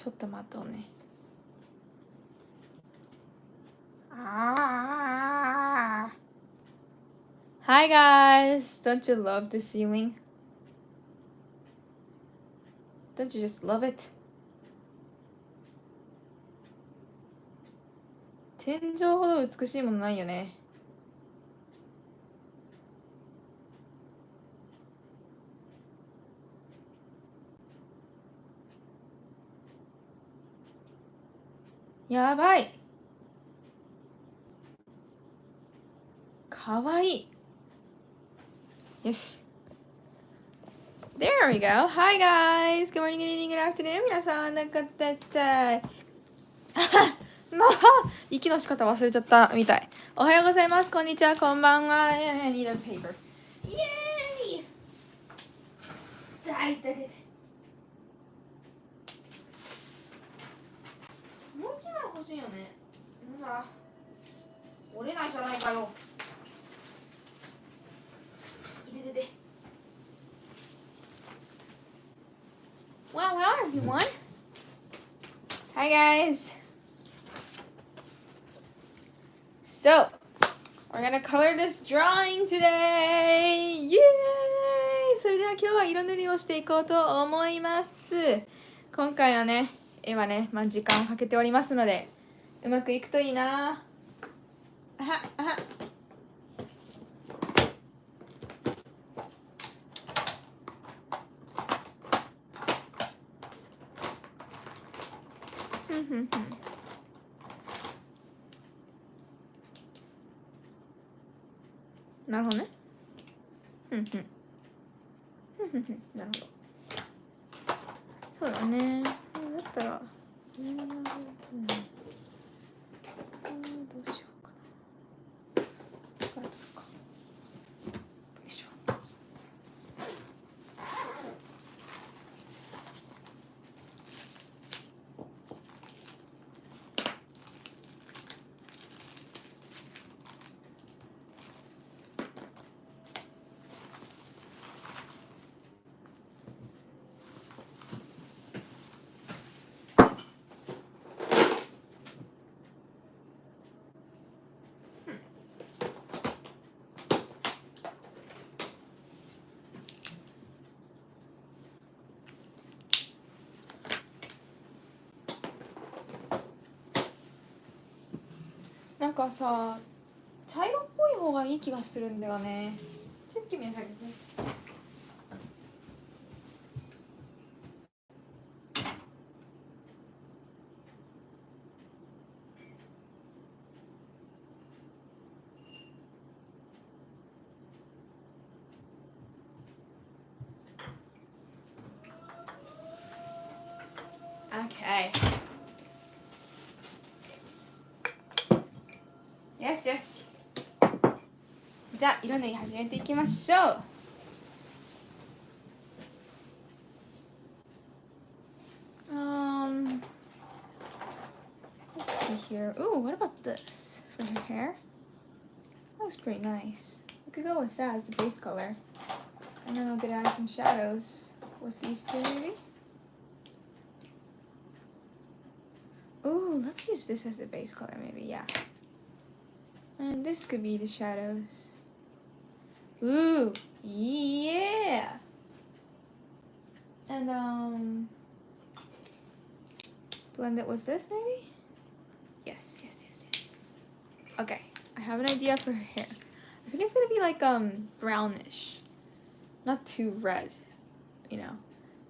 ょっと待とうね。Hi guys! Don't you love the ceiling? Don't you just love it? 天井ほど美しいものないよね。やばい。かわいい。よし。There we go. Hi guys! Good morning, good evening, good afternoon. 皆さん、なんかだったい。もう、息の仕方忘れちゃったみたい。おはようございます。こんにちは。こんばんは。I need a paper. イエーイ。痛い痛い痛い。もう一枚欲しいよね。なんだ。折れないじゃないかよ。いててて。Well, everyone. Hi, guys. So, we're gonna color this drawing today. Yay! それでは今日は色塗りをしていこうと思います。今回のね、絵はね、時間をかけておりますので、うまくいくといいな。あは、あは。なるほどね。なるほど。そうだね。だったら、どうしようかな。これとか。よいしょ。なんかさ、茶色っぽい方がいい気がするんだよね。ちょっとgive me a second, please. Okay. Yes, yes. じゃあ色塗り始めていきましょう。Let's see here. Ooh, what about this for her hair? That looks pretty nice. We could go with that as the base color. And then we could add some shadows with these two maybe. Ooh, let's use this as the base color maybe, yeah. And this could be the shadows. Ooh, yeah. And blend it with this maybe? Yes. Okay, I have an idea for her hair. I think it's gonna be like brownish. Not too red, you know.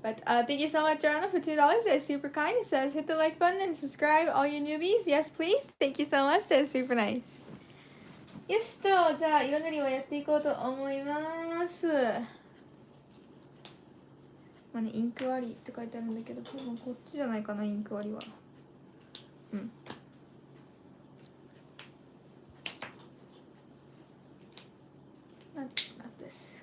But thank you so much, Joanna, for $2. That's super kind. It says hit the like button and subscribe, all you newbies. Yes, please. Thank you so much. That's super nice. よしと、じゃあ色塗りをやっていこうと思います。まあね、インク割りって書いてあるんだけど、多分こっちじゃないかな、インク割りは。うん。Not this.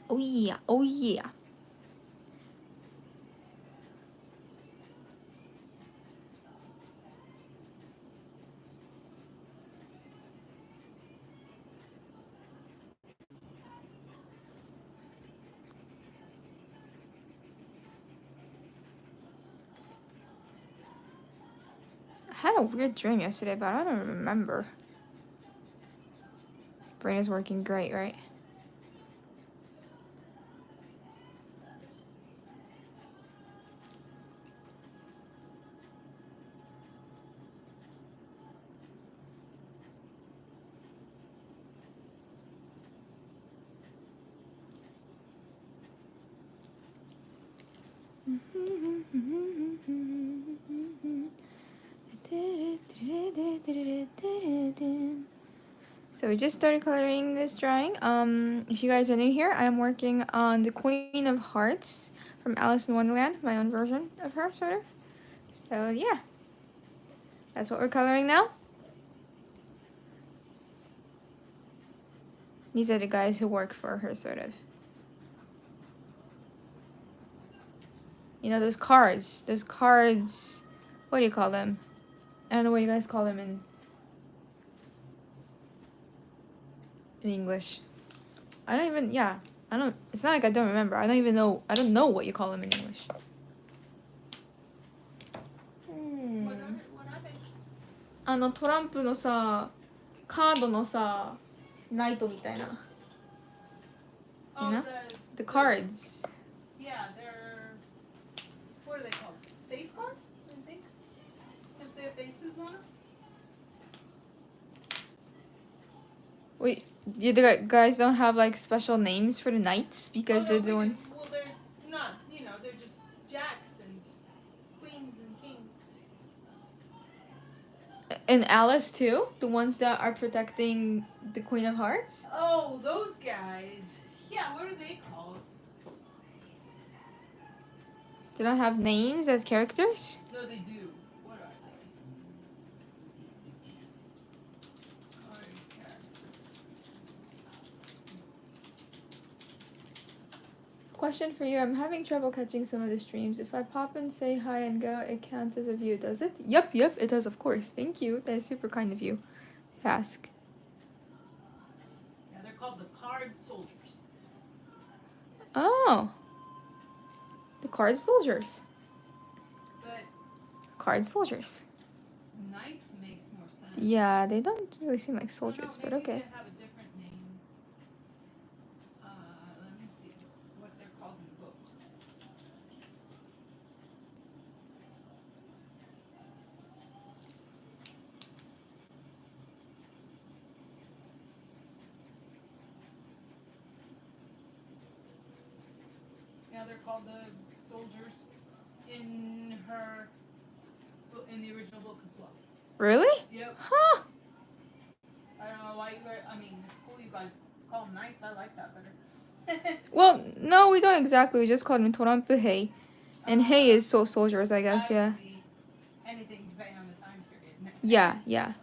Oh yeah, oh yeah. I had a weird dream yesterday, but I don't remember. Brain is working great, right? So we just started coloring this drawing. If you guys are new here, I am working on the Queen of Hearts from Alice in Wonderland, my own version of her, sort of. So yeah, that's what we're coloring now. These are the guys who work for her, sort of. You know, those cards, what do you call them? I don't know what you guys call them in English. I don't even, yeah, I don't, it's not like I don't remember. I don't know what you call them in English. What are they? トランプのさ、カードのさ、ナイトみたいな。You know? The cards. Yeah, they're, what are they called? Face cards, I think? Because they have faces on them? Wait, you guys don't have like special names for the knights because they're the ones. Well, there's not, they're just jacks and queens and kings. And Alice too? The ones that are protecting the Queen of Hearts? Oh, those guys. Yeah, what are they called? They don't have names as characters? No, they do. What are they? Question for you. I'm having trouble catching some of the streams. If I pop and say hi and go, it counts as a view, does it? Yep, it does, of course. Thank you. That is super kind of you to ask. Yeah, they're called the card soldiers. Oh. The card soldiers. But Card soldiers. knights makes more sense. Yeah, they don't really seem like soldiers, but okay. They have a different name. Let me see what they're called in the book. Yeah, they're called the soldiers in the original book as well. Really? Yep. Huh. I don't know why it's cool you guys call them knights. I like that better. Well, no, we don't exactly. We just call them Torampu Hei. And Hei is so soldiers, I guess, yeah. Anything depending on the time period. Yeah.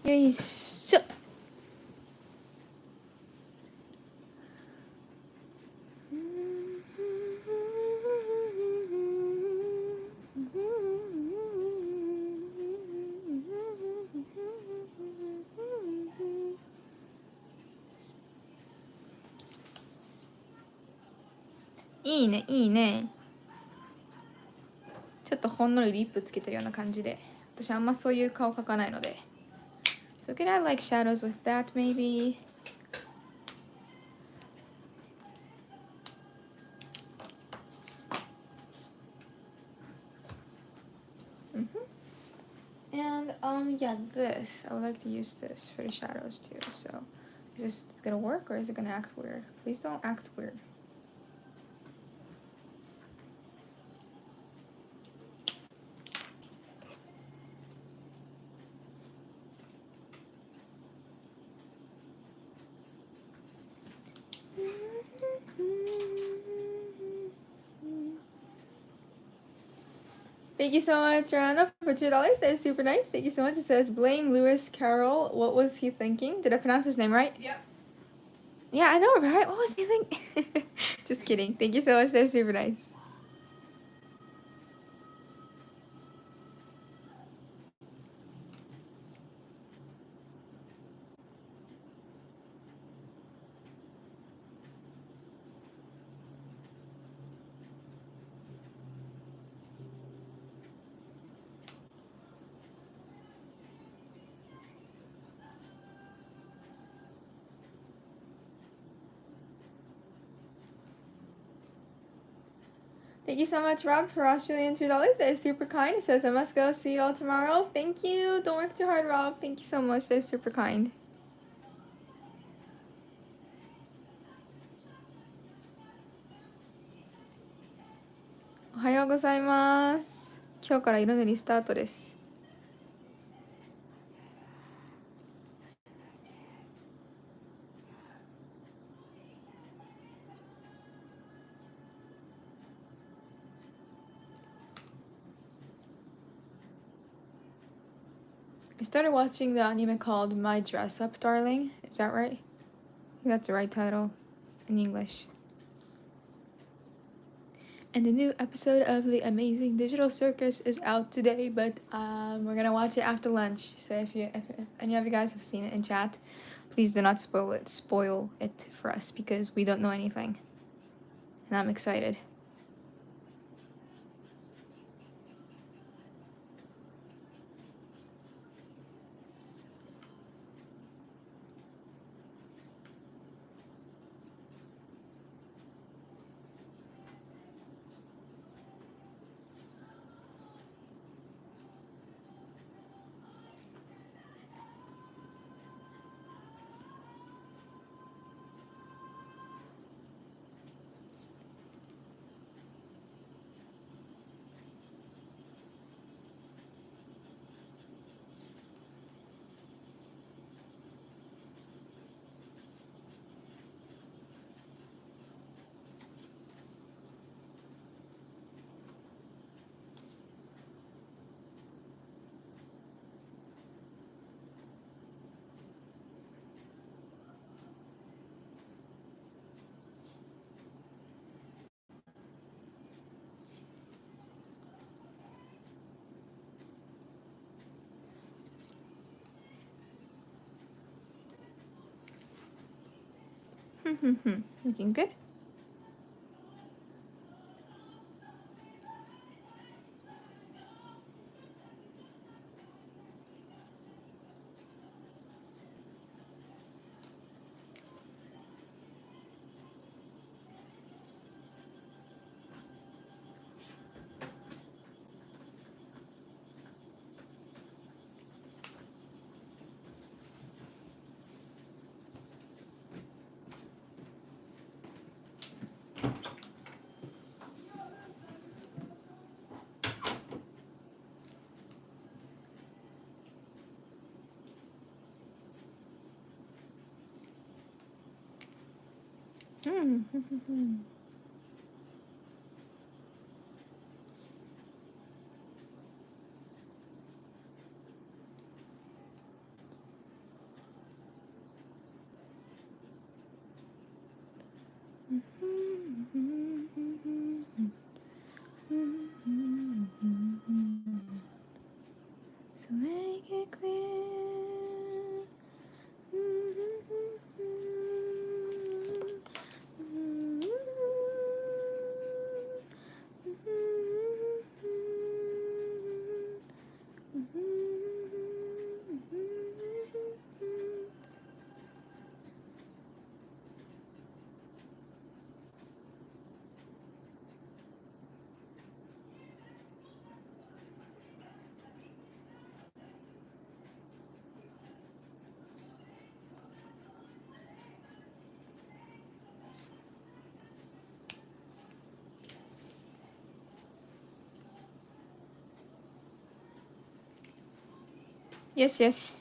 よいしょ。いいね、いいね。ちょっとほんのりリップつけてるような感じで。私あんまそういう顔描かないので。So could I like shadows with that maybe? And yeah, this. I would like to use this for the shadows too. So is this gonna work or is it gonna act weird? Please don't act weird. Thank you so much, Rana, for $2. That is super nice. Thank you so much. It says, blame Lewis Carroll. What was he thinking? Did I pronounce his name right? Yep. Yeah, I know, right? What was he thinking? Just kidding. Thank you so much. That's super nice. Thank you so much, Rob, for Australian $2. That is super kind. It says, I must go. See you all tomorrow. Thank you. Don't work too hard, Rob. Thank you so much. That is super kind. Ohayou gozaimasu. 今日から色塗りスタートです。I started watching the anime called My Dress Up Darling. Is that right? I think that's the right title in English. And the new episode of The Amazing Digital Circus is out today, but we're gonna watch it after lunch. So if any of you guys have seen it in chat, please do not spoil it for us because we don't know anything. And I'm excited. Looking good. So make it clear. Yes, yes.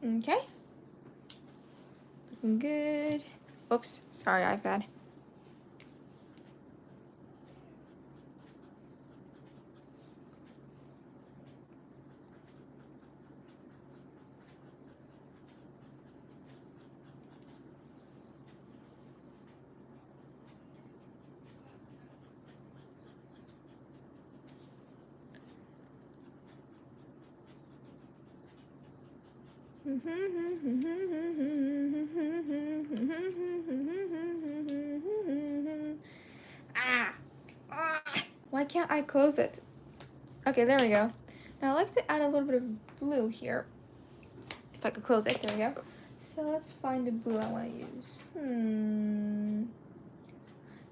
Okay. Looking good. Oops, sorry, iPad. Why can't I close it? Okay, there we go. Now I'd like to add a little bit of blue here. If I could close it, there we go. So let's find the blue I want to use.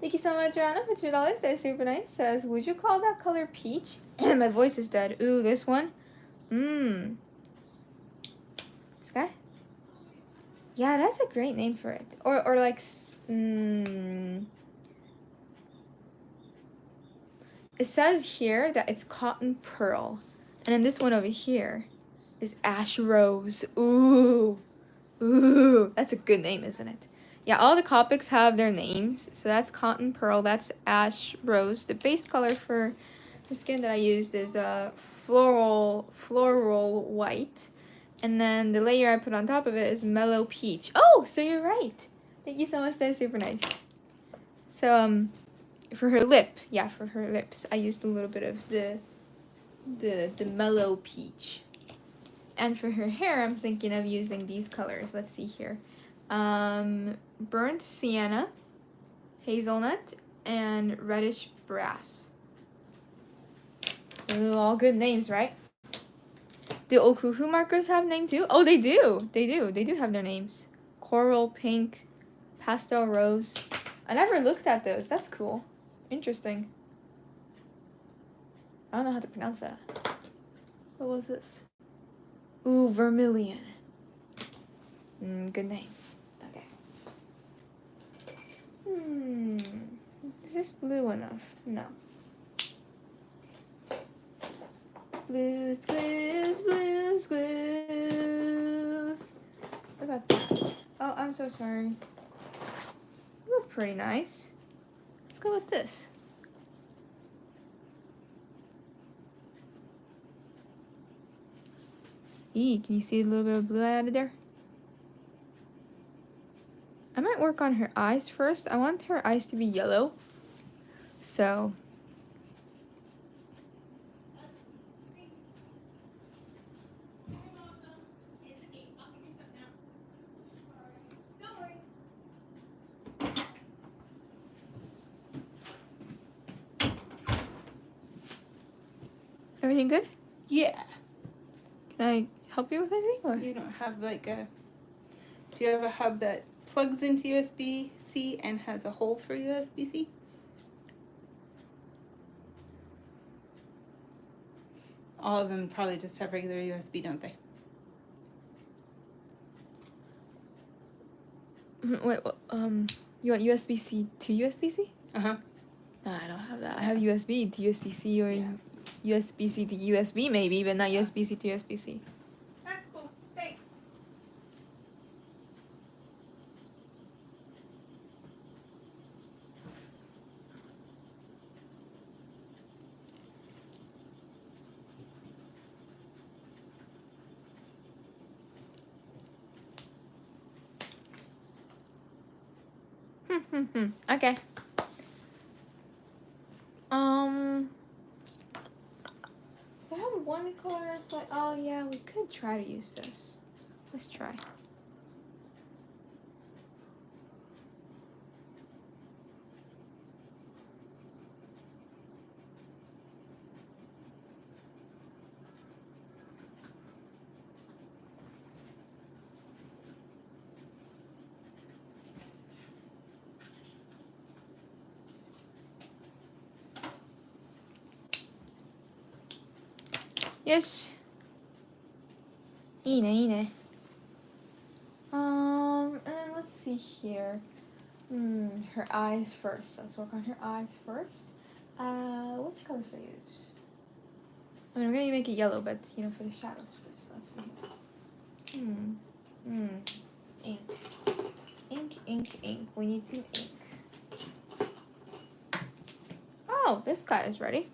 Thank you so much, Joanna, for $2. That's super nice. Says, would you call that color peach? My voice is dead. Ooh, this one? This guy? Yeah, that's a great name for it. Or like, it says here that it's cotton pearl. And then this one over here is ash rose. Ooh. Ooh. That's a good name, isn't it? Yeah, all the Copics have their names. So that's cotton pearl. That's ash rose. The base color for the skin that I used is floral white. And then the layer I put on top of it is mellow peach. Oh, so you're right. Thank you so much. That's super nice. So for her lips, I used a little bit of the mellow peach. And for her hair, I'm thinking of using these colors. Let's see here. Burnt sienna, hazelnut, and reddish brass. Ooh, all good names, right? Do Okufu markers have name too? Oh, they do. They do have their names. Coral pink, pastel rose. I never looked at those. That's cool. Interesting. I don't know how to pronounce that. What was this? Ooh, vermilion. Good name. Okay. Is this blue enough? No. Blues, blues, blues, blues. What about that? Oh, I'm so sorry. You look pretty nice. Let's go with this. Can you see a little bit of blue I added there? I might work on her eyes first. I want her eyes to be yellow. So... Everything good? Yeah. Can I help you with anything? Or? You don't have like a... Do you have a hub that plugs into USB-C and has a hole for USB-C? All of them probably just have regular USB, don't they? Wait, you want USB-C to USB-C? Uh-huh. No, I don't have that. I have USB to USB-C or USB-C to USB maybe, but not USB-C to USB-C. That's cool. Thanks. Okay. I have one color. It's like, oh yeah, we could try to use this. Let's try. Yes. いいね、いいね. And then let's see here. Her eyes first. Let's work on her eyes first. Which color should I use? I mean, I'm gonna make it yellow, but for the shadows first. Let's see. Ink. Ink. We need some ink. Oh, this guy is ready.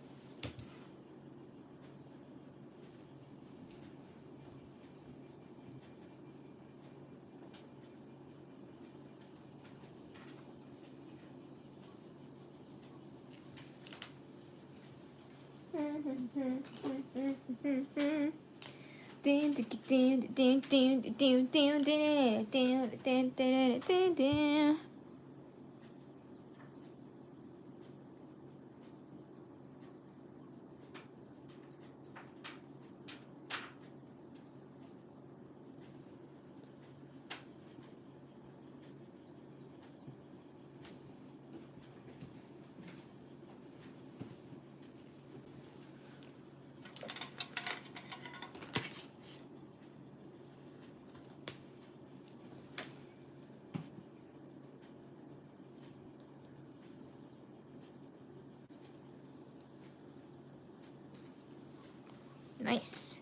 Nice.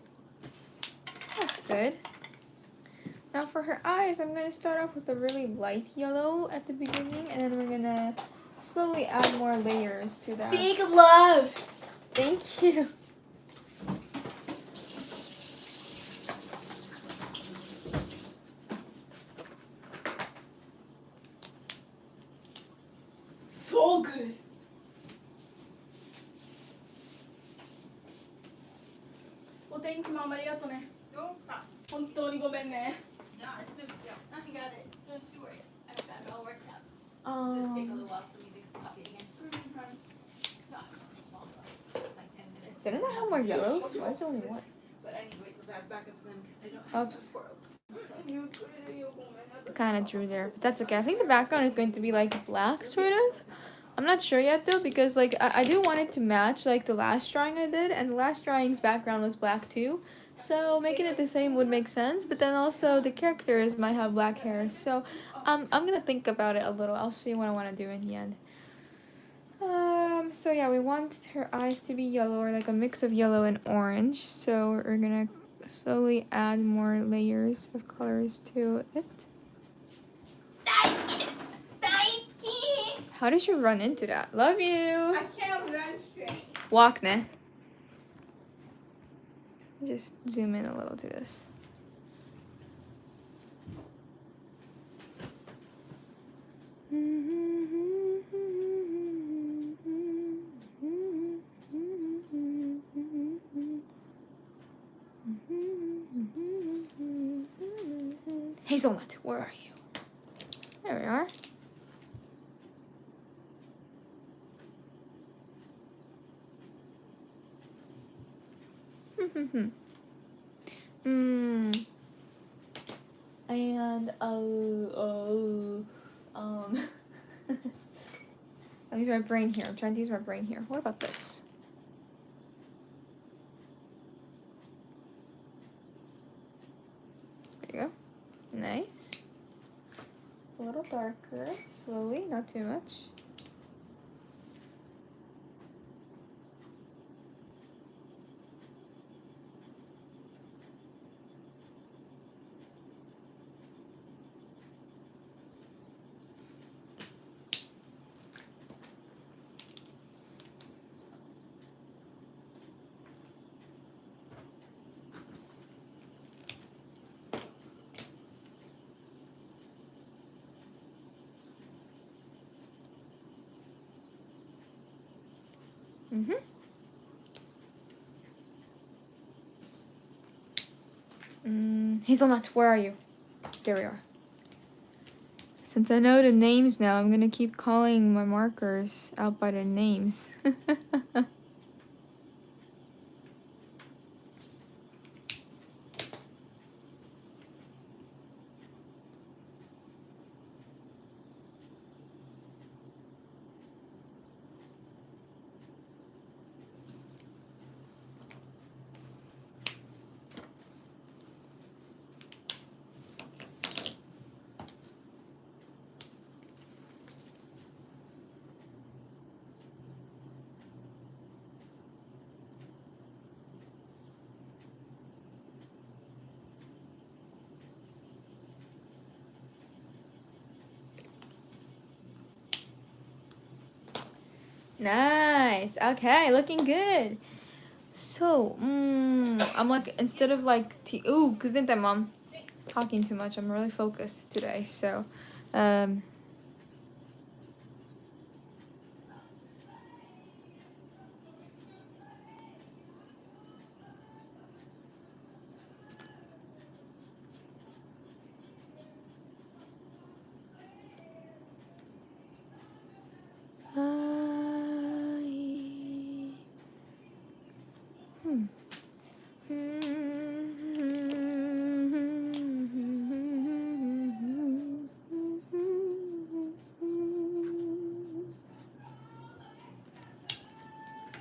That's good. Now for her eyes, I'm going to start off with a really light yellow at the beginning, and then we're going to slowly add more layers to that. Big love! Thank you. So good! Well, thank you, Mom. ありがとうね。本当にごめんね。No, it's no big deal. I got it. Don't you worry. I've got it all worked out. Just take a little while for me to copy it again. No, like 10 minutes. Didn't I have more yellows? Why is there only one? But I need to wait till Dad backups them because I don't have Oops. the Kind of drew there, but that's okay. I think the background is going to be like black, sort of. I'm not sure yet though, because like I do want it to match like the last drawing I did, and the last drawing's background was black too. So making it the same would make sense, but then also the characters might have black hair. So I'm gonna think about it a little. I'll see what I want to do in the end. So yeah, we want her eyes to be yellow, or like a mix of yellow and orange. So we're gonna slowly add more layers of colors to it. How did you run into that? Love you. I can't run straight. Walk, ne. Just zoom in a little to this. Hazelnut, where are you? There we are. And I'll use my brain here. I'm trying to use my brain here. What about this? There you go. Nice. A little darker, slowly, not too much. Hazelnut, where are you? There we are. Since I know the names now, I'm gonna keep calling my markers out by their names. Nice. Okay, looking good. So, I'm like, instead of like, ooh, because then mom talking too much. I'm really focused today. So,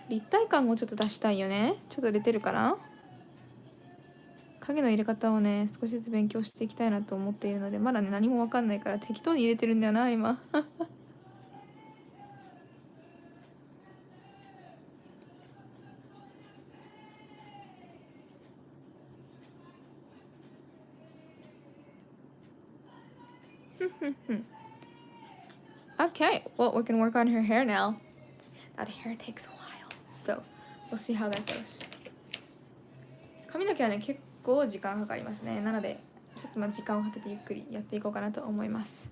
立体感をちょっと出したいよね。ちょっと出てるかな。影の入れ方をね少しずつ勉強していきたいなと思っているので、まだね何も分かんないから適当に入れてるんだよな今。Okay, well we can work on her hair now. That hair takes a while, so we'll see how that goes. 髪の毛はね結構時間かかりますね。なのでちょっと時間をかけてゆっくりやっていこうかなと思います。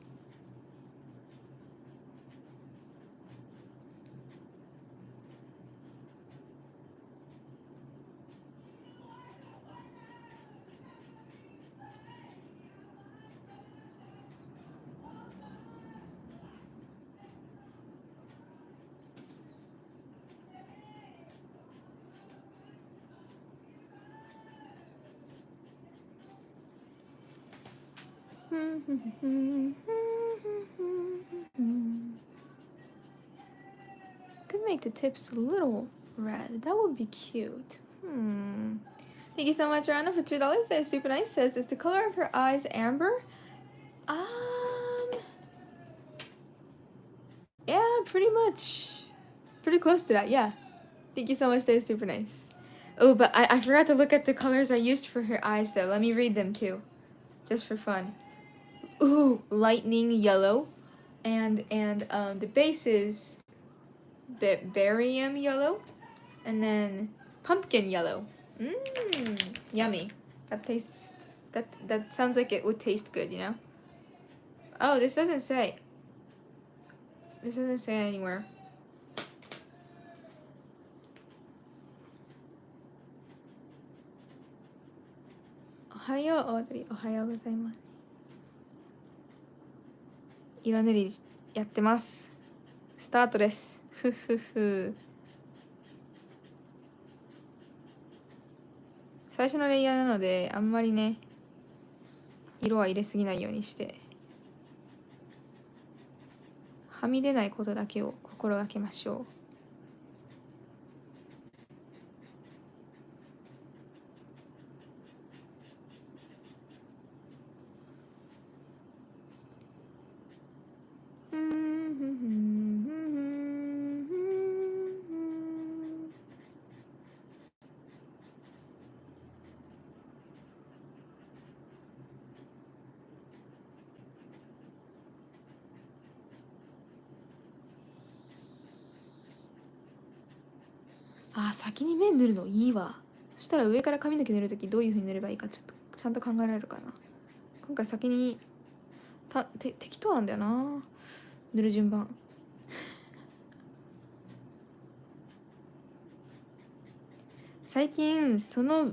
Could make the tips a little red. That would be cute. Thank you so much, Rana, for $2. That's super nice. Says, is the color of her eyes amber? Yeah, pretty much. Pretty close to that, yeah. Thank you so much. That is super nice. Oh, but I forgot to look at the colors I used for her eyes, though. Let me read them, too. Just for fun. Ooh, lightning yellow. And the base is barium yellow. And then pumpkin yellow. Yummy. That tastes... That sounds like it would taste good, you know? Oh, this doesn't say. This doesn't say anywhere. Ohayo, Audrey. Ohayo gozaimasu. 色塗りやってます。スタートです。ふふふ。最初のレイヤーなのであんまりね色は入れすぎないようにしてはみ出ないことだけを心がけましょう。先に面塗るのいいわ。そしたら上から髪の毛塗るときどういう風に塗ればいいかちょっとちゃんと考えられるからな。今回先に適当なんだよな塗る順番。最近その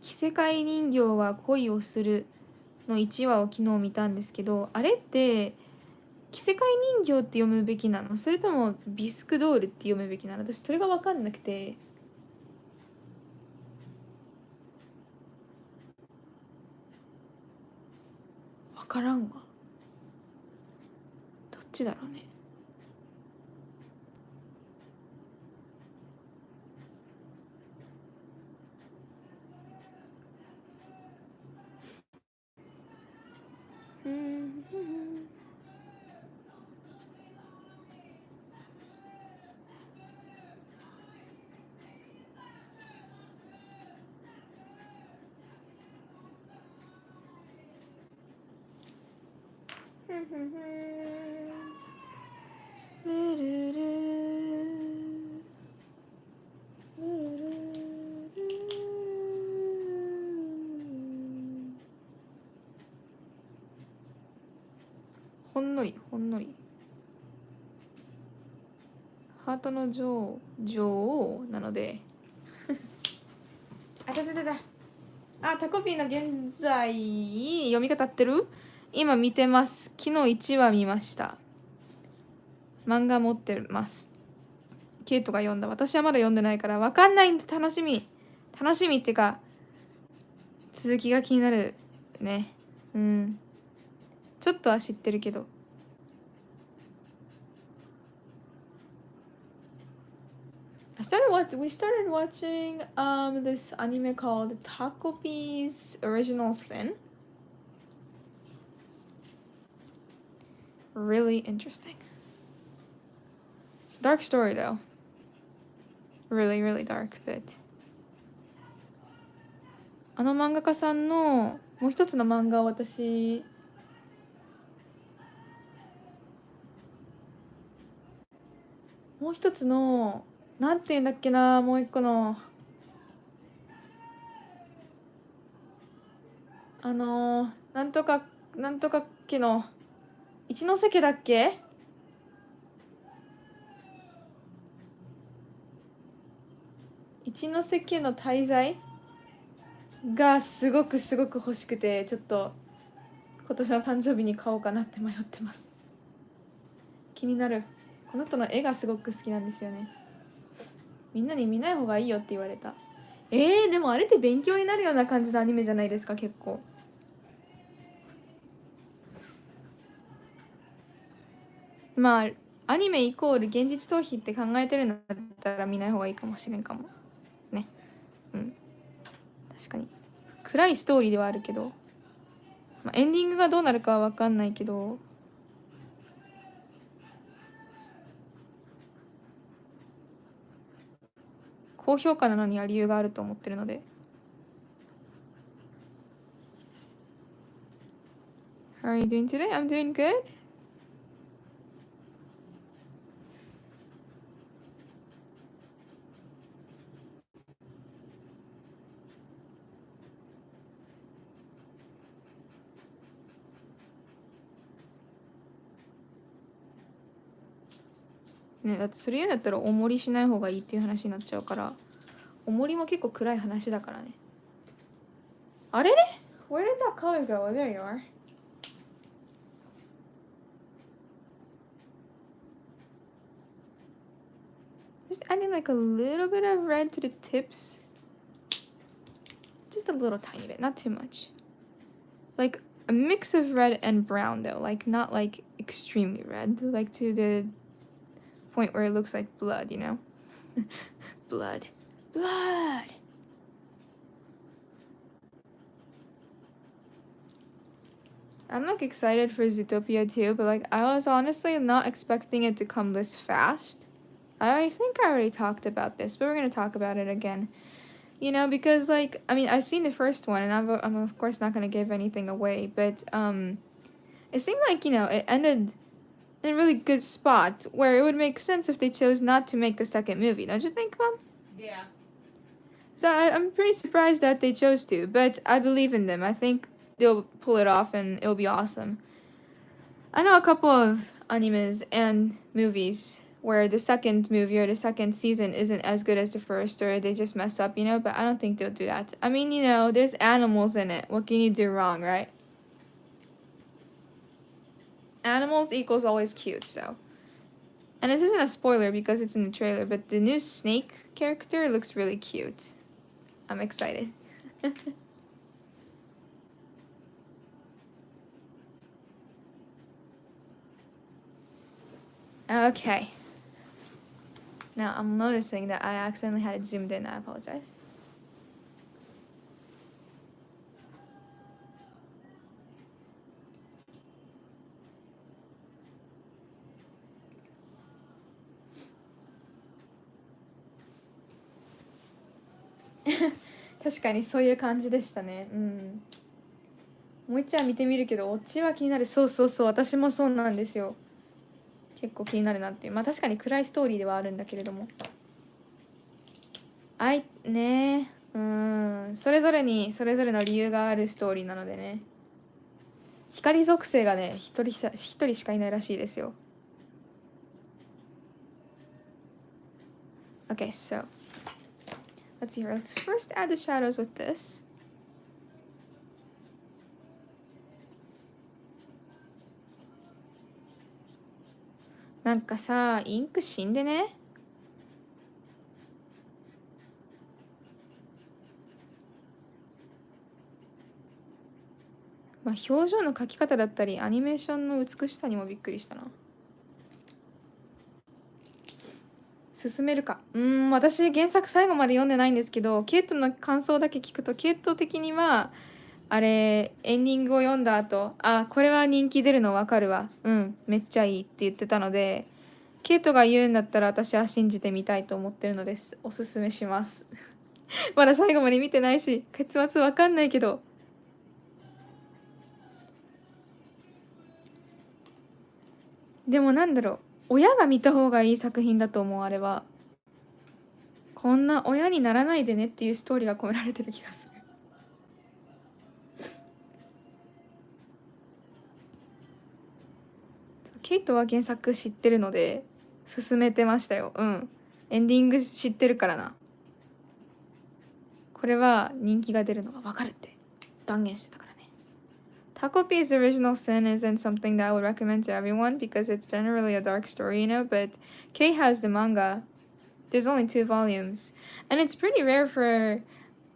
着せ替え人形は恋をするの1話を昨日見たんですけど、あれって着せ替え人形って読むべきなの、それともビスクドールって読むべきなの、私それが分かんなくて。分からんわ。どっちだろうね。ルルルのりほんのりハートの女王なのであたたたたあ、タコピーの現在読み方合ってる？今見てます。昨日1話見ました。漫画持ってます。ケイトが読んだ。私はまだ読んでないから分かんないんで楽しみ。楽しみっていうか続きが気になるね。うん。ちょっとは知ってるけど。We started watching this anime called Takopi's Original Sin. Really interesting. Dark story though. Really, really dark, but あの漫画家さんのもう一つの漫画を私もう一つのなんていうんだっけな、もう一個のなんとか家の一ノ瀬家だっけ？一ノ瀬家の滞在がすごく欲しくて、ちょっと今年の誕生日に買おうかなって迷ってます。気になる。この人の絵がすごく好きなんですよね。みんなに見ない方がいいよって言われた。でもあれって勉強になるような感じのアニメじゃないですか、結構。まあアニメイコール現実逃避って考えてるんだったら見ない方がいいかもしれんかもね。うん、確かに暗いストーリーではあるけど、エンディングがどうなるかは分かんないけど、高評価なのには理由があると思ってるので。How are you doing today? I'm doing good.ね、だってそれ言うんだったらおもりしない方がいいっていう話になっちゃうから、おもりも結構暗い話だからね。あれれ？ Where did that color go? There you are. Just adding like a little bit of red to the tips. Just a little tiny bit, not too much. Like a mix of red and brown though, like not like extremely red, like to the point where it looks like blood, you know? Blood. I'm like excited for Zootopia too, but like I was honestly not expecting it to come this fast. I think I already talked about this, but we're gonna talk about it again. You know, because like I mean I've seen the first one, and I'm of course not gonna give anything away, but it seemed like, you know, it ended in a really good spot where it would make sense if they chose not to make a second movie, don't you think, Mom? Yeah. So I'm pretty surprised that they chose to, but I believe in them. I think they'll pull it off and it'll be awesome. I know a couple of animes and movies where the second movie or the second season isn't as good as the first, or they just mess up, you know, but I don't think they'll do that. I mean, you know, there's animals in it. What can you do wrong, right? Animals equals always cute, so. And this isn't a spoiler because it's in the trailer, but the new snake character looks really cute. I'm excited. Okay. Now I'm noticing that I accidentally had it zoomed in. I apologize. Definitely, 確かにそういう感じでしたね。うん。もう一話見てみるけど、オチは気になる。そうそうそう、私もそうなんですよ。結構気になるなっていう。まあ確かに暗いストーリーではあるんだけれども。ねえ。それぞれにそれぞれの理由があるストーリーなのでね。光属性がね一人しかいないらしいですよ。 Okay, so let's see here. Let's first add the shadows with this.なんかさ、インク死んでね。まあ表情の描き方だったりアニメーションの美しさにもびっくりしたな。進めるか。私原作最後まで読んでないんですけど、ケイトの感想だけ聞くと、ケイト的にはあれエンディングを読んだ後、あ、これは人気出るの分かるわ、めっちゃいいって言ってたので、ケイトが言うんだったら私は信じてみたいと思ってるのです。おすすめしますまだ最後まで見てないし結末分かんないけど、でもなんだろう、親が見た方がいい作品だと思う。あれはこんな親にならないでねっていうストーリーが込められてる気がする。ケイトは原作知ってるので勧めてましたよ。エンディング知ってるからな。これは人気が出るのが分かるって断言してたからね。Taco P's original sin isn't something that I would recommend to everyone because it's generally a dark story, but Kei has the manga. There's only 2 volumes. And it's pretty rare for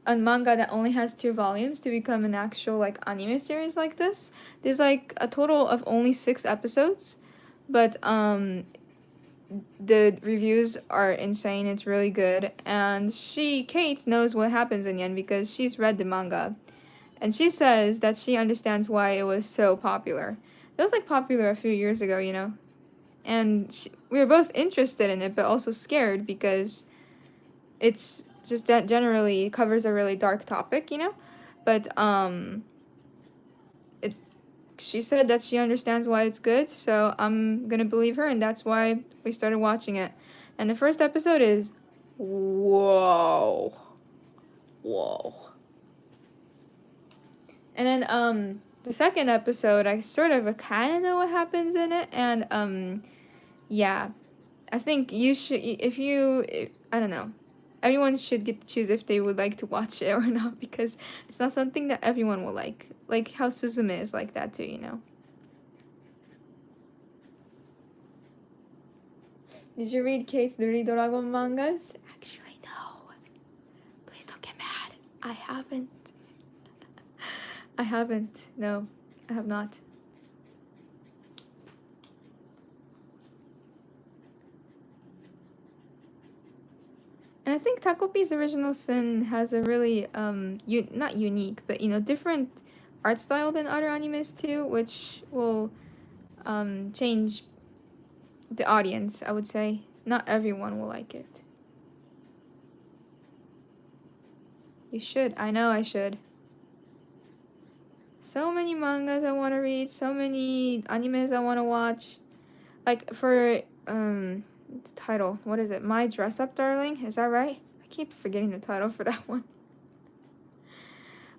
a manga that only has 2 volumes to become an actual like anime series like this. There's like a total of only 6 episodes, but the reviews are insane. It's really good, and Kate knows what happens in the end because she's read the manga. And she says that she understands why it was so popular. It was like popular a few years ago, And we were both interested in it, but also scared because it's just that generally covers a really dark topic, But she said that she understands why it's good, so I'm gonna believe her, and that's why we started watching it. And the first episode is whoa. And then the second episode, I sort of kind of know what happens in it, and yeah, I think you should, I don't know, everyone should get to choose if they would like to watch it or not, because it's not something that everyone will like how Suzume is like that too, Did you read Kate's Dirty Dragon mangas? Actually, no. Please don't get mad. I haven't. No, I have not. And I think Taco P's original sin has a really not unique, but different art style than other animes too, which will change the audience, I would say. Not everyone will like it. You should. I know I should. So many mangas I want to read, so many animes I want to watch. Like for the title, what is it? My Dress Up Darling? Is that right? I keep forgetting the title for that one.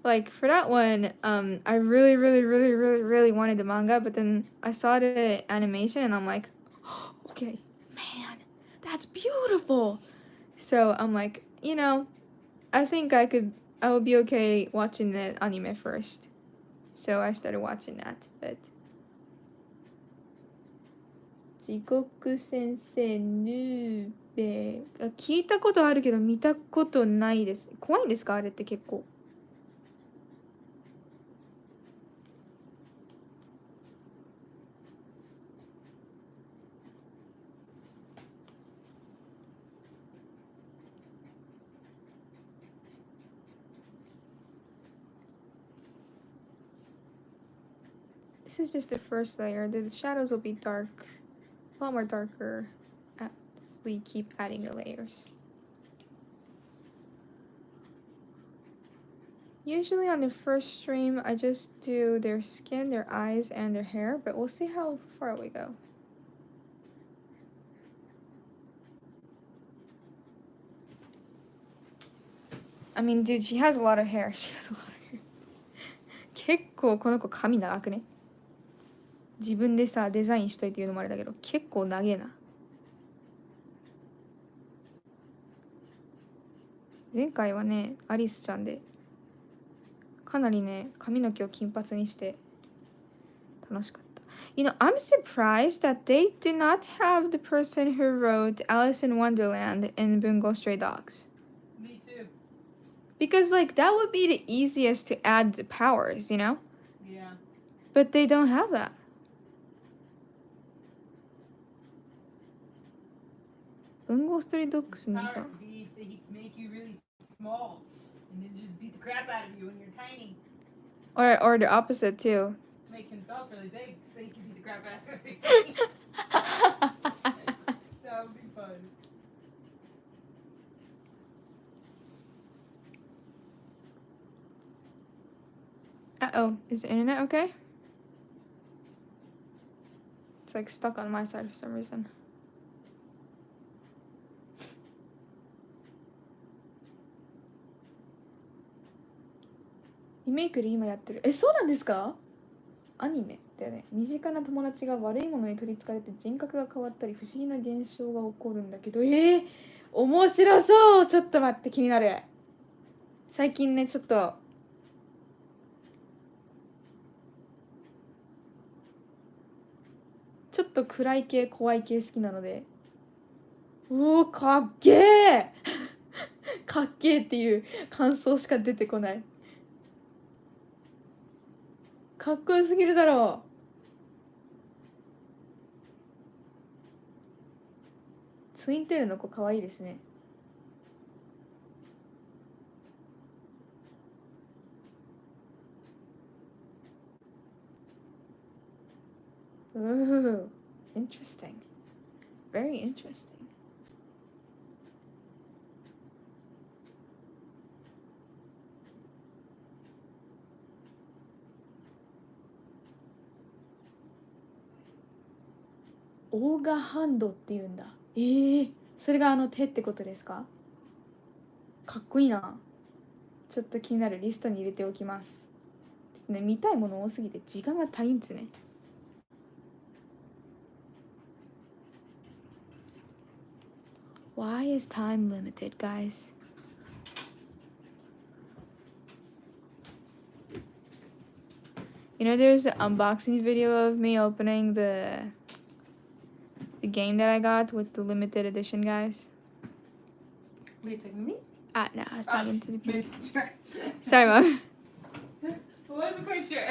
Like for that one, I really, really, really, really, really wanted the manga, but then I saw the animation and I'm like, oh, okay, man, that's beautiful. So I'm like, I think I would be okay watching the anime first. So I started watching that, but 地獄先生ヌーベ聞いたことあるけど見たことないです。怖いんですかあれって結構。This is just the first layer. The shadows will be dark, a lot more darker as we keep adding the layers. Usually on the first stream, I just do their skin, their eyes, and their hair, but we'll see how far we go. I mean, dude, she has a lot of hair. She has a lot of hair. 結構この子髪長くね。自分でさデザインしといて言うのもあれだけど結構長えな。前回はねアリスちゃんでかなりね髪の毛を金髪にして楽しかった。You know, I'm surprised that they did not have the person who wrote Alice in Wonderland in Bungo Stray Dogs. Me too. Because like that would be the easiest to add the powers, you know? Yeah. But they don't have that. Bungo Stray Dogs にさ Power would be that he can make you really small and then just beat the crap out of you when you're tiny. or the opposite too. Make himself really big so he can beat the crap out of you. That would be fun. Uh-oh, is the internet okay? It's like stuck on my side for some reason. Remake で今やってる。え、そうなんですか？アニメだよね。身近な友達が悪いものに取りつかれて人格が変わったり不思議な現象が起こるんだけど、面白そう。ちょっと待って、気になる。最近ね、ちょっと暗い系怖い系好きなので、おーかっけーかっけーっていう感想しか出てこない。かっこよすぎるだろう。ツインテールの子かわいいですね。Ooh, interesting. Very interesting.オーガハンドっていうんだ。それが手ってことですか？かっこいいな。ちょっと気になる。リストに入れておきます。ちょっとね、見たいもの多すぎて時間が足りんですね。Why is time limited, guys? You know, there's an unboxing video of me opening the game that I got with the limited edition, guys. Were you talking to me? No, I was talking to the people. Sure. Sorry, Mom. I wasn't quite sure.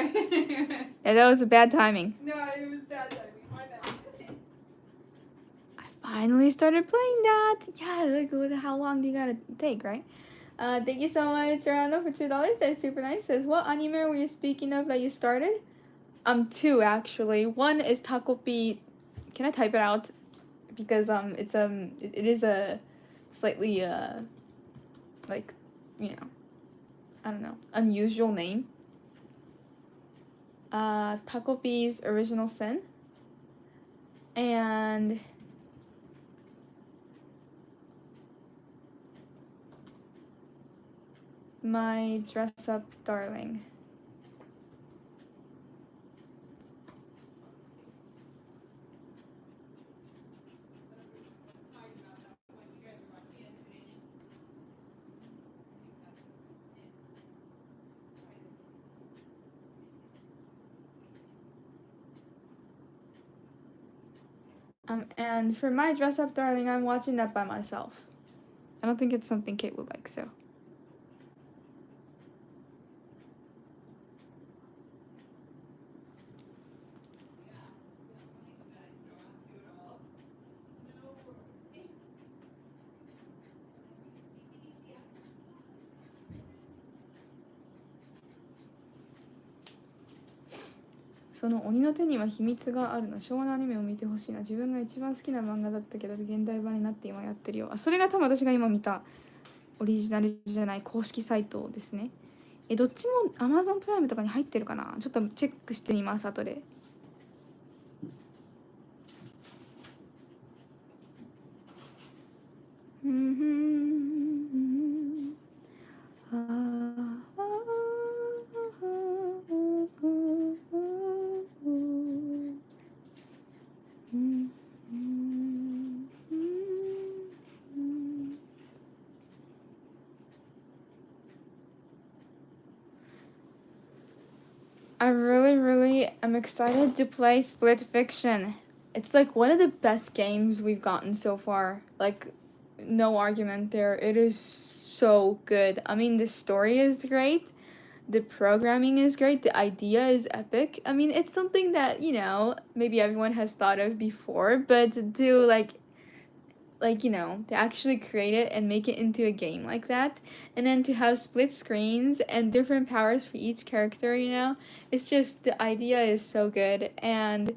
Yeah, that was a bad timing. No, it was bad timing. My bad. I finally started playing that. Yeah, look, how long do you gotta take, right? Thank you so much, Rano, for $2. That's super nice. Says, what anime were you speaking of that you started? Two actually. One is Takopi. Can I type it out? Because it is a slightly like, you know, I don't know, unusual name. Takopi's Original Sin. And My Dress Up Darling. And for My Dress Up Darling, I'm watching that by myself. I don't think it's something Kate would like, so.「その鬼の手には秘密がある」の昭和のアニメを見てほしいな。自分が一番好きな漫画だったけど現代版になって今やってるよ。それが多分私が今見たオリジナルじゃない公式サイトですね。どっちも Amazon プライムとかに入ってるかな。ちょっとチェックしてみます後で。I really am excited to play Split Fiction. It's like one of the best games we've gotten so far. Like, no argument there. It is so good. I mean, the story is great. The programming is great. The idea is epic. I mean, it's something that, you know, maybe everyone has thought of before, but to do you know, to actually create it and make it into a game like that, and then to have split screens and different powers for each character, you know, it's just, the idea is so good, and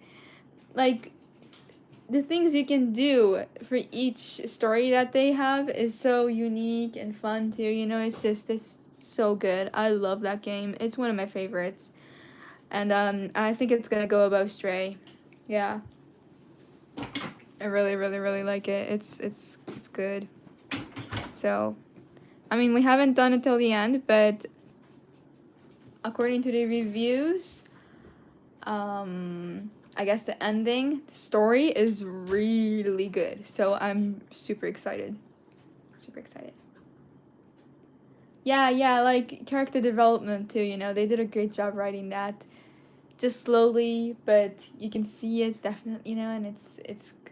like the things you can do for each story that they have is so unique and fun too, you know. It's so good. I love that game. It's one of my favorites, and I think it's gonna go above Stray. Yeah, I really like it. It's good. So, I mean, we haven't done it till the end, but according to the reviews, I guess the ending, the story is really good. So I'm super excited. Super excited. Yeah, like character development too, you know. They did a great job writing that. Just slowly, but you can see it definitely, you know, and it's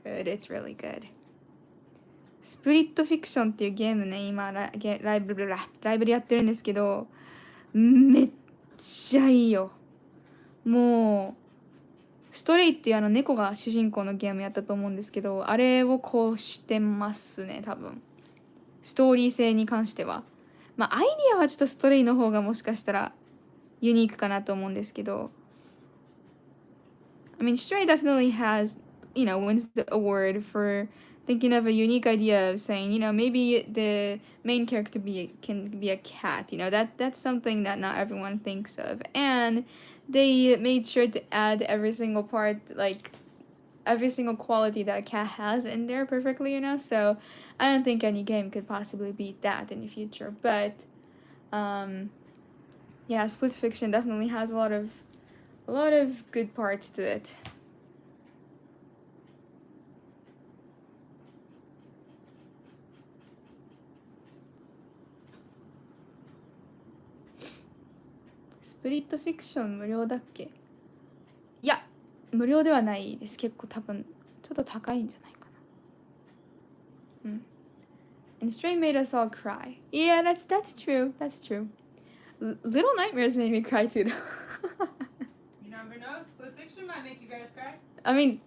good. It's really good. スプリットフィクションっていうゲームね、今ライブでやってるんですけど、めっちゃいいよ。もうストレイっていう猫が主人公のゲームやったと思うんですけど、あれをこうしてますね、多分。ストーリー性に関しては。まあアイディアはちょっとストレイの方がもしかしたらユニークかなと思うんですけど、I mean, Stray definitely has, you know, wins the award for thinking of a unique idea of saying, you know, maybe the main character can be a cat. You know, that's something that not everyone thinks of. And they made sure to add every single part, like every single quality that a cat has in there perfectly, you know. So I don't think any game could possibly beat that in the future. But yeah, Split Fiction definitely has a lot of good parts to it. Split Fiction 無料だっけ？いや、無料ではないです。結構多分ちょっと高いんじゃないかな。うん。And Stray made us all cry. Yeah, that's true. That's true. Little Nightmares made me cry too. You never know. Split Fiction might make you guys cry. I mean,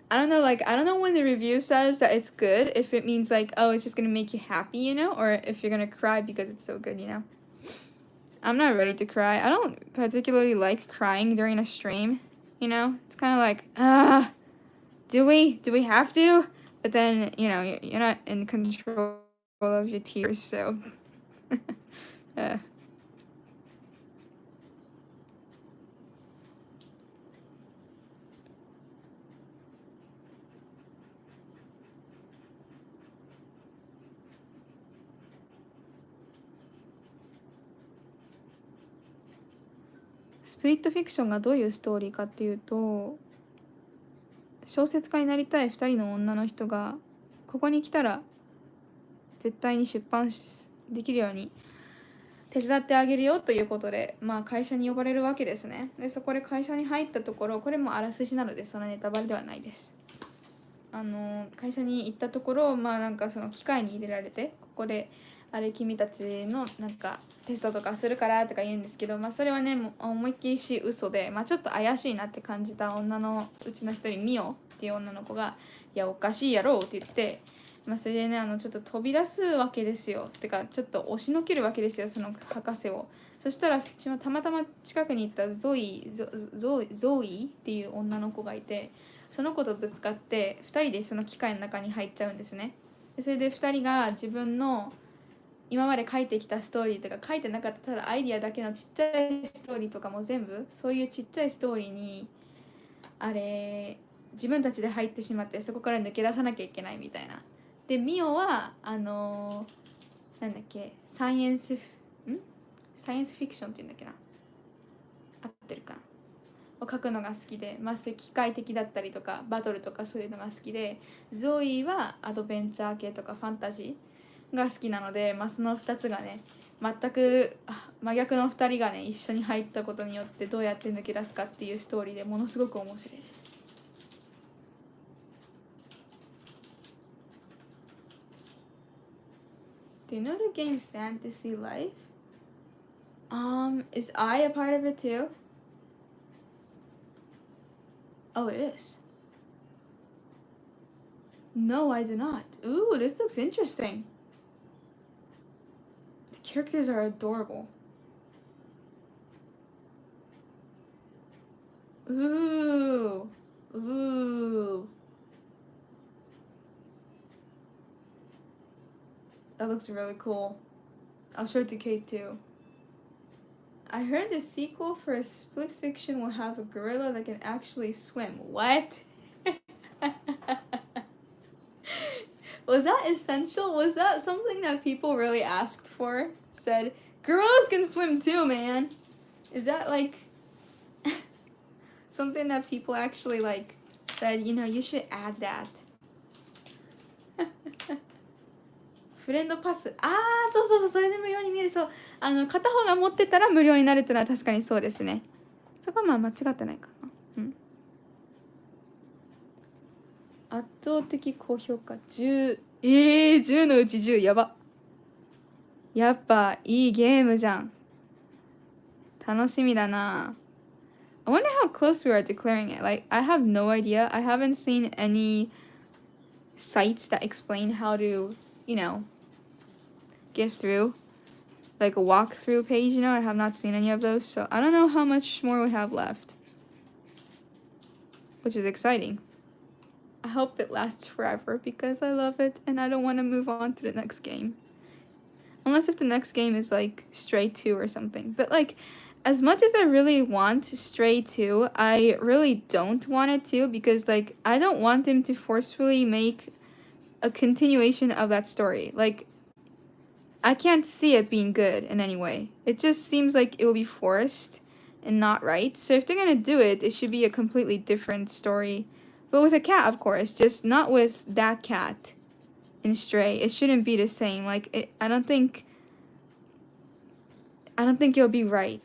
I don't know when the review says that it's good, if it means like, oh, it's just gonna make you happy, you know, or if you're gonna cry because it's so good, you know. I'm not ready to cry. I don't particularly like crying during a stream, you know. It's kind of like, do we have to? But then, you know, you're not in control of your tears, so. スプリットフィクションがどういうストーリーかっていうと、小説家になりたい2人の女の人がここに来たら絶対に出版できるように手伝ってあげるよということで、まあ会社に呼ばれるわけですね。でそこで会社に入ったところ、これもあらすじなのでそのネタバレではないです。会社に行ったところ、まあなんかその機械に入れられて、ここであれ君たちのなんかテストとかするからとか言うんですけど、まあそれはね、もう思いっきりし嘘で、まあちょっと怪しいなって感じた女のうちの一人、ミオっていう女の子が、いやおかしいやろって言って、まあそれでね、ちょっと飛び出すわけですよ。てかちょっと押しのけるわけですよ、その博士を。そしたらたまたま近くに行ったゾイっていう女の子がいて、その子とぶつかって2人でその機械の中に入っちゃうんですね。それで2人が自分の今まで書いてきたストーリーとか、書いてなかったただアイディアだけのちっちゃいストーリーとかも全部そういうちっちゃいストーリーに自分たちで入ってしまって、そこから抜け出さなきゃいけないみたいな。でミオはなんだっけ、サイエンスフィクションっていうんだっけな、合ってるかなを書くのが好きで、まあ、そういう機械的だったりとかバトルとかそういうのが好きで、ゾイはアドベンチャー系とかファンタジーが好きなので、まあ、その2つがね、全く真逆の2人がね一緒に入ったことによってどうやって抜け出すかっていうストーリーでものすごく面白いです。Do you know the game Fantasy Life? Is I a part of it too? Oh, it is. No, I do not. Ooh, this looks interesting. The characters are adorable. Ooh. Ooh. That looks really cool. I'll show it to Kate too. I heard the sequel for a split fiction will have a gorilla that can actually swim. What? Was that essential? Was that something that people really asked for? Said, gorillas can swim too, man. Is that like something that people actually like said, you know, you should add that. フレンドパス。そうそうそう、それで無料に見える。そう。片方が持ってたら無料になるっていうのは確かにそうですね。そこはまあ間違ってないかな。うん。圧倒的高評価10。10のうち10。やば。やっぱいいゲームじゃん。楽しみだな。I wonder how close we are declaring it. Like, I have no idea. I haven't seen any sites that explain how to, you know, get through. Like a walkthrough page, you know, I have not seen any of those. So I don't know how much more we have left. Which is exciting. I hope it lasts forever because I love it and I don't want to move on to the next game. Unless if the next game is like Stray 2 or something. But like, as much as I really want Stray 2, I really don't want it to because like, I don't want them to forcefully make a continuation of that story. Like, I can't see it being good in any way. It just seems like it will be forced and not right. So if they're gonna do it, it should be a completely different story. But with a cat, of course, just not with that cat in Stray. It shouldn't be the same. Like, I don't think it'll be right.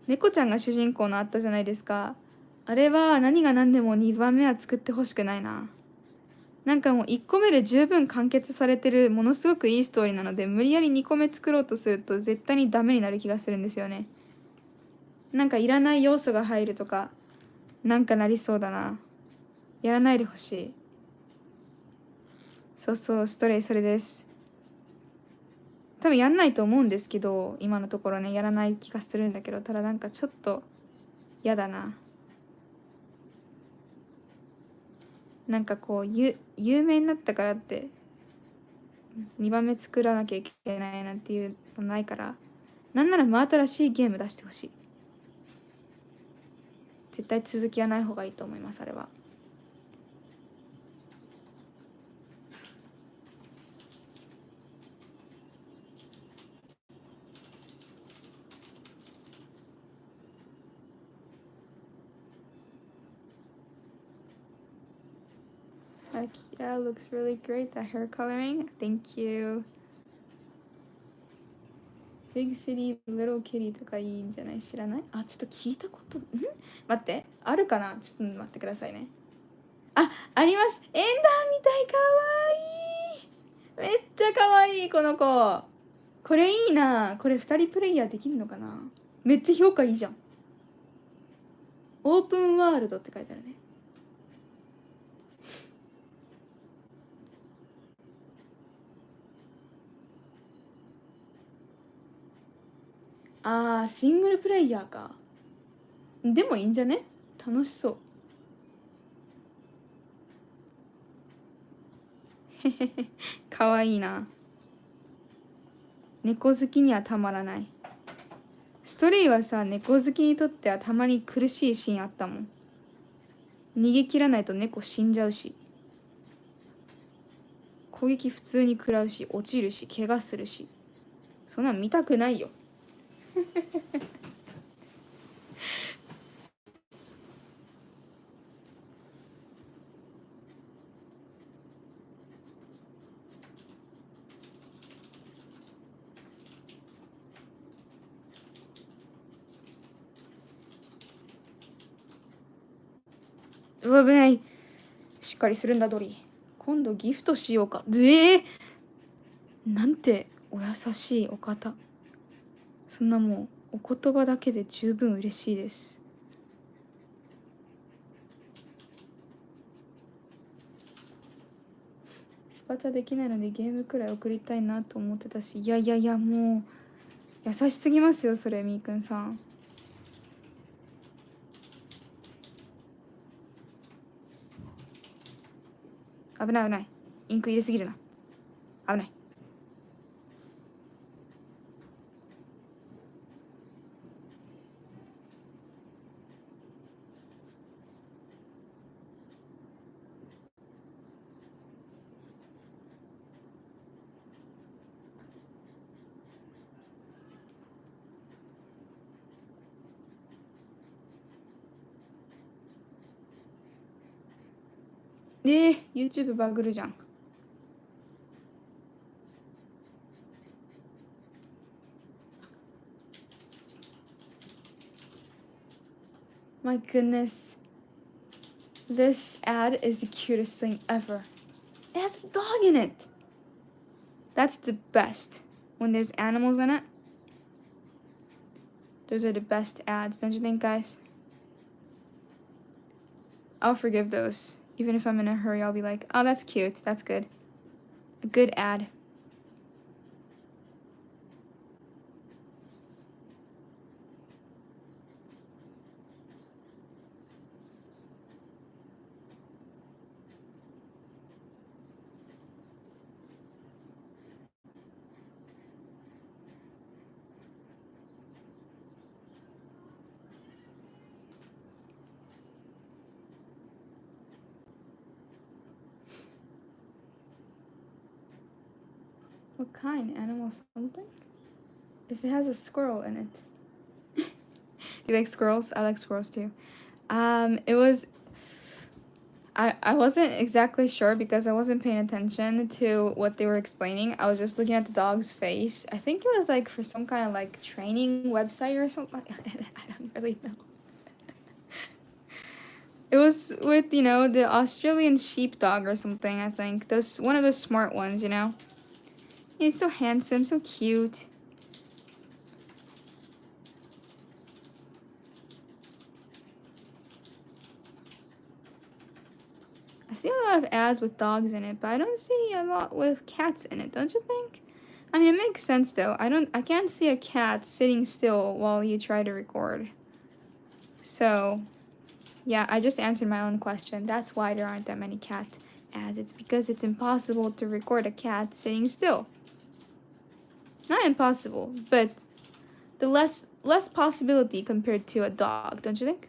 猫ちゃんが主人公のあったじゃないですか。あれは何が何でも2番目は作ってほしくないな。なんかもう1個目で十分完結されてるものすごくいいストーリーなので無理やり2個目作ろうとすると絶対にダメになる気がするんですよね。なんかいらない要素が入るとかなんかなりそうだな。やらないでほしい。そうそう、ストレイそれです。多分やんないと思うんですけど今のところねやらない気がするんだけどただなんかちょっとやだな。なんかこう有名になったからって2番目作らなきゃいけないなんていうのないからなんなら真新しいゲーム出してほしい。絶対続きはない方がいいと思いますあれは。Heck yeah, looks really great. That hair coloring. Thank you. Big City Little Kitty とかいいんじゃない知らないあ、ちょっと聞いたこと待ってあるかなちょっと待ってくださいね。あります。エンダーみたいかわいいめっちゃかわいいこの子これいいなこれ2人プレイヤーできるのかなめっちゃ評価いいじゃん。オープンワールドって書いてあるね。シングルプレイヤーか。でもいいんじゃね楽しそう。へへへ、かわいいな。猫好きにはたまらない。ストレイはさ、猫好きにとってはたまに苦しいシーンあったもん。逃げ切らないと猫死んじゃうし。攻撃普通に食らうし、落ちるし、怪我するし。そんなん見たくないよ。危ない。しっかりするんだドリー。今度ギフトしようか。なんてお優しいお方。そんなもうお言葉だけで十分嬉しいです。スパチャできないのでゲームくらい送りたいなと思ってたし、いやもう優しすぎますよそれ、みーくんさん。危ない危ない。インク入れすぎるな。危ない。YouTube バグるじゃん。My goodness. This ad is the cutest thing ever. It has a dog in it. That's the best. When there's animals in it, those are the best ads, don't you think, guys? I'll forgive those. Even if I'm in a hurry, I'll be like, oh, that's cute. That's good. A good ad. What kind? Animal something? If it has a squirrel in it. You like squirrels? I like squirrels too. It was... I wasn't exactly sure because I wasn't paying attention to what they were explaining. I was just looking at the dog's face. I think it was like for some kind of like training website or something. I don't really know. It was with, you know, the Australian sheepdog or something, I think. One of those smart ones, you know. He's so handsome, so cute. I see a lot of ads with dogs in it, but I don't see a lot with cats in it, don't you think? I mean, it makes sense though. I can't see a cat sitting still while you try to record. So, yeah, I just answered my own question. That's why there aren't that many cat ads. It's because it's impossible to record a cat sitting still. Not impossible, but the less possibility compared to a dog, don't you think?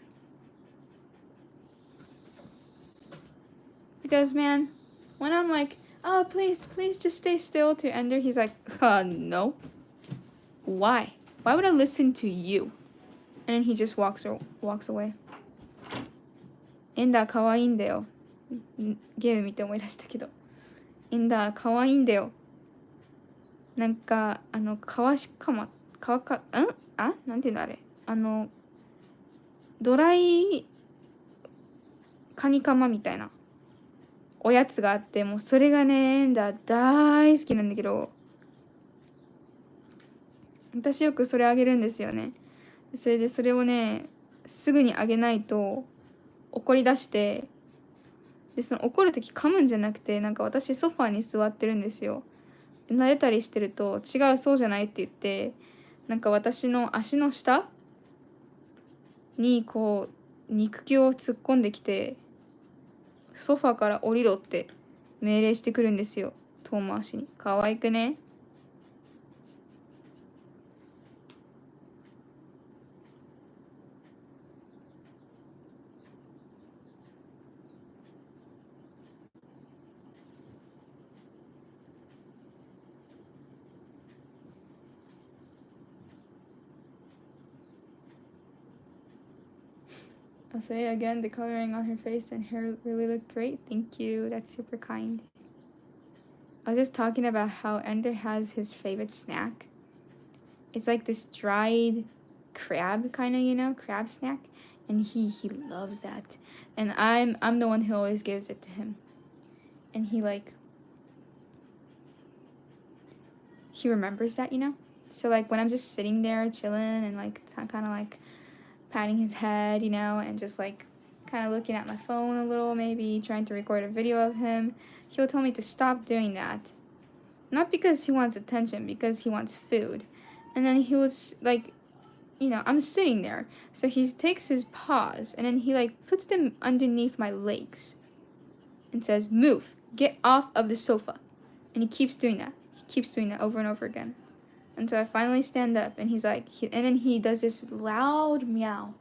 Because, man, when I'm like, oh, please just stay still to Ender, he's like, no. Why? Why would I listen to you? And then he just walks away. Ender, 可愛いんだよ。ゲーム見て思い出したけど。Ender, 可愛いんだよ。なんか、なんていうんだあれ。ドライカニカマみたいなおやつがあって、もうそれがね、エンダー大好きなんだけど、私よくそれあげるんですよね。それでそれをね、すぐにあげないと怒り出して、でその怒る時噛むんじゃなくて、なんか私ソファーに座ってるんですよ。撫でたりしてると、違う、そうじゃないって言って、なんか私の足の下にこう肉球を突っ込んできて、ソファーから降りろって命令してくるんですよ。遠回しに。可愛くね。I'll say again, the coloring on her face and hair really look great. Thank you. That's super kind. I was just talking about how Ender has his favorite snack. It's like this dried crab kind of, you know, crab snack. and he loves that, and I'm the one who always gives it to him, and he remembers that, you know. So like when I'm just sitting there chilling and like kind of like patting his head, you know, and just like kind of looking at my phone a little, maybe trying to record a video of him, he'll tell me to stop doing that. Not because he wants attention, because he wants food. And then he was like, you know, I'm sitting there, so he takes his paws and then he like puts them underneath my legs and says, move, get off of the sofa. And he keeps doing that. He keeps doing that over and over again. And so I finally stand up, and he's like, and then he does this loud meow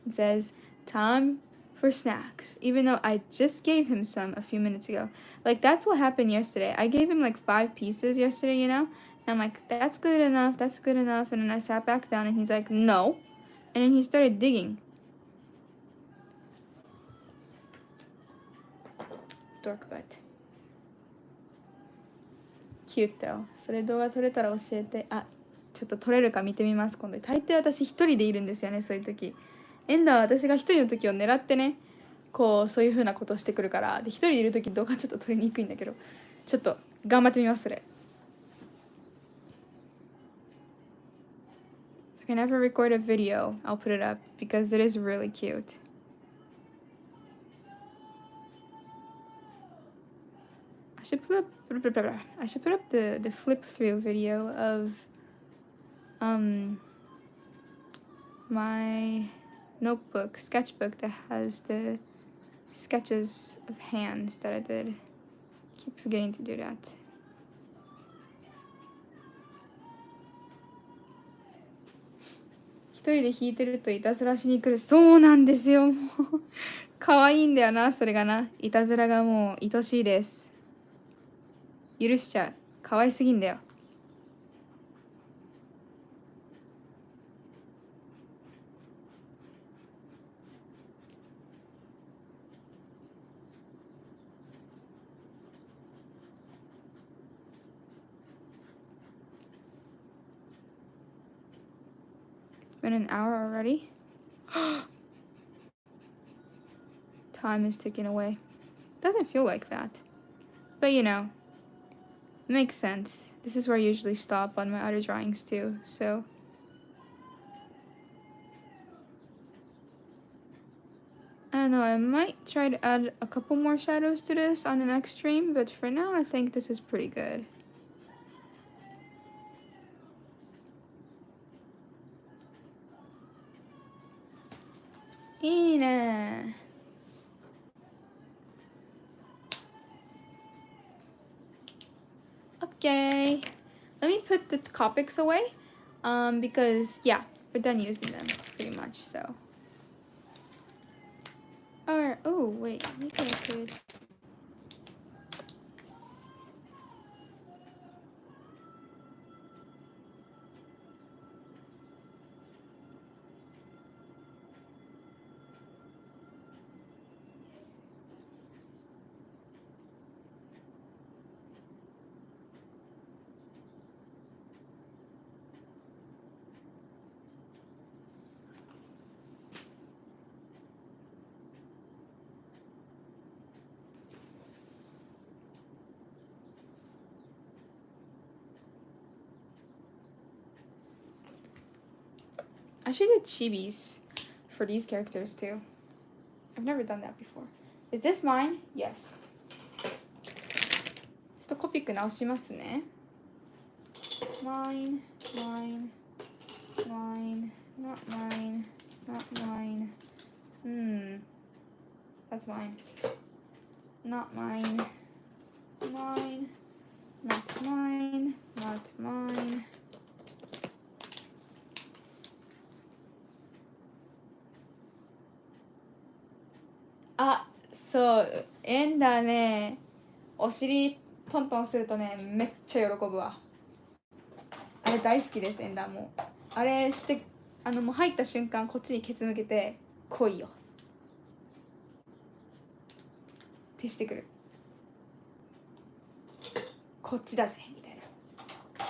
and says, time for snacks, even though I just gave him some a few minutes ago. Like, that's what happened yesterday. I gave him like 5 pieces yesterday, you know, and I'm like, that's good enough, that's good enough. And then I sat back down, and he's like, no. And then he started digging. Dork butt. Cute though. それ動画撮れたら教えて。あ、ちょっと撮れるか見てみます今度。大抵私一人でいるんですよね、そういう時。エンダーは私が一人の時を狙ってね、こうそういう風なことをしてくるから。で、一人でいる時動画ちょっと撮りにくいんだけど、ちょっと頑張ってみますそれ。If I can ever record a video, I'll put it up because it is really cute. I should put up the flip through video of my notebook, sketchbook that has the sketches of hands that I did. Keep forgetting to do that. One人で弾いてるといたずらしに来る。そうなんですよ。もう可愛いんだよな、それがな。いたずらがもう愛しいです。許しちゃう。可愛すぎんだよ。Been an hour already? Time is ticking away. Doesn't feel like that. But you know, it makes sense. This is where I usually stop on my other drawings too, so. I don't know, I might try to add a couple more shadows to this on the next stream, but for now I think this is pretty good.いいね。Okay, let me put the Copics away, because yeah, we're done using them pretty much. So, alright. Oh wait, maybe I could. I should do chibis for these characters too. I've never done that before. Is this mine? Yes. ちょっとコピック直しますね。Mine, mine, mine, not mine, not mine. That's mine. Not mine. Mine. Not mine. Not mine. Ah, そう、エンダーね、お尻トントンするとね、めっちゃ喜ぶわ。あれ大好きです、エンダーも。あれして、もう入った瞬間、こっちにケツ向けて、来いよ。ってしてくる。こっちだぜ、みたいな。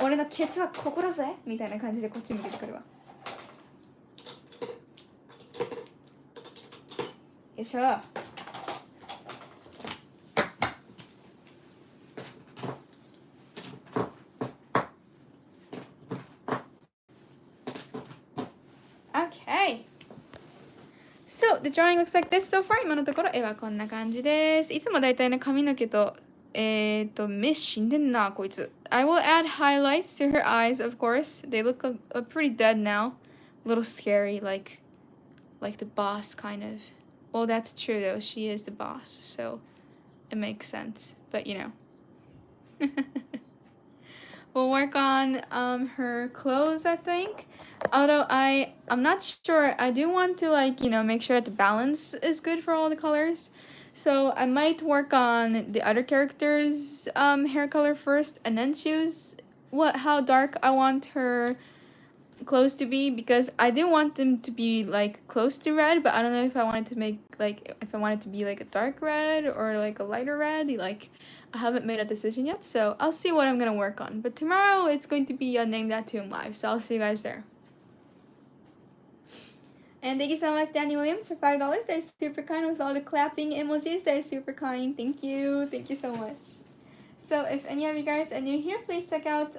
俺のケツはここだぜ、みたいな感じでこっち向けてくるわ。よいしょ。Okay. So, the drawing looks like this so far. 今のところ絵はこんな感じです。いつもだいたいね、髪の毛と、目死んでんな、こいつ。I will add highlights to her eyes, of course. They look pretty dead now. A little scary, like the boss, kind of. Well, that's true, though. She is the boss, so it makes sense. But, you know. We'll work on her clothes, I think. Although I'm not sure. I do want to, like, you know, make sure that the balance is good for all the colors. So I might work on the other characters' hair color first and then choose how dark I want her clothes to be, because I do want them to be like close to red, but I don't know if I wanted to make like if I wanted to be like a dark red or like a lighter red. Like I haven't made a decision yet, so I'll see what I'm gonna work on. But tomorrow it's going to be a Name That Tune live, so I'll see you guys there. And thank you so much, Danny Williams, for $5. That is super kind with all the clapping emojis. That is super kind. Thank you. Thank you so much. So if any of you guys are new here, please check out...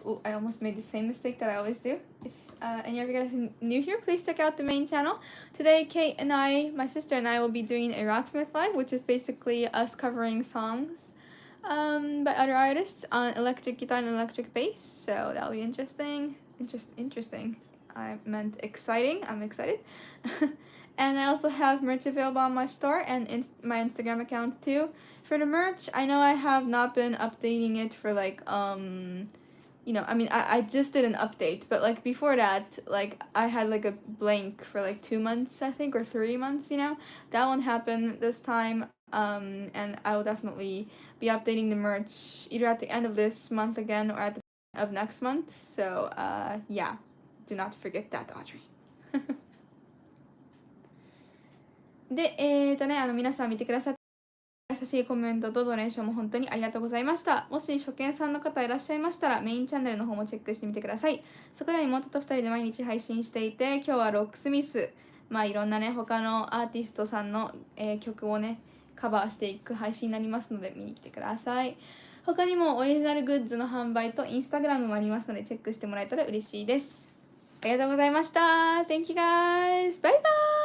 Oh, I almost made the same mistake that I always do. If any of you guys are new here, please check out the main channel. Today, Kate and I, my sister and I, will be doing a Rocksmith Live, which is basically us covering songs by other artists on electric guitar and electric bass. So that'll be interesting. Interesting. I meant exciting. I'm excited. And I also have merch available on my store and my Instagram account too. For the merch, I know I have not been updating it for like you know, I mean, I just did an update, but like before that, like I had like a blank for like 2 months, I think, or 3 months, you know. That won't happen this time. And I will definitely be updating the merch either at the end of this month again or at the end of next month. So yeah, do not forget that, Audrey. で、皆さん見てくださって優しいコメントとドネーションも本当にありがとうございました。もし初見さんの方いらっしゃいましたら、メインチャンネルの方もチェックしてみてください。そこでは妹と2人で毎日配信していて、今日はロックスミス、まあいろんなね、他のアーティストさんの、曲をね、カバーしていく配信になりますので見に来てください。他にもオリジナルグッズの販売とインスタグラムもありますのでチェックしてもらえたら嬉しいです。ありがとうございました。Thank you guys. Bye bye.